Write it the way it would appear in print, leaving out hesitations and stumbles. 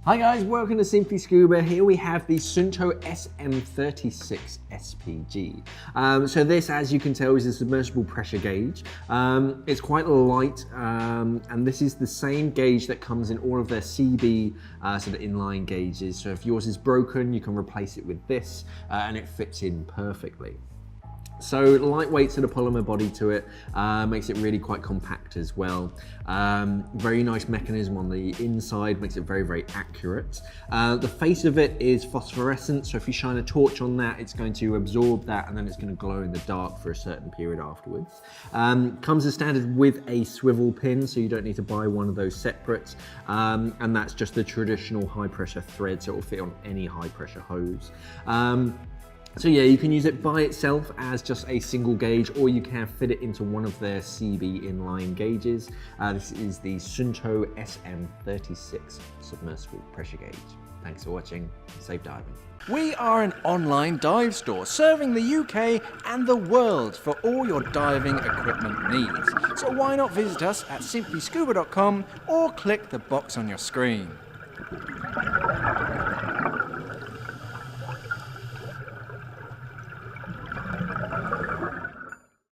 Hi guys, welcome to Simply Scuba. Here we have the Suunto SM36 SPG. So this, as you can tell, is a submersible pressure gauge. It's quite light, and this is the same gauge that comes in all of their CB sort of inline gauges. So if yours is broken, you can replace it with this, and it fits in perfectly. So lightweight sort of polymer body to it, makes it really quite compact as well. Very nice mechanism on the inside, makes it very, very accurate. The face of it is phosphorescent, so if you shine a torch on that, it's going to absorb that and then it's going to glow in the dark for a certain period afterwards. Comes as standard with a swivel pin, so you don't need to buy one of those separate. And that's just the traditional high pressure thread, so it will fit on any high pressure hose. So yeah, you can use it by itself as just a single gauge, or you can fit it into one of their CB inline gauges. This is the Suunto SM36 submersible pressure gauge. Thanks for watching. Safe diving. We are an online dive store serving the UK and the world for all your diving equipment needs. So why not visit us at simplyscuba.com or click the box on your screen.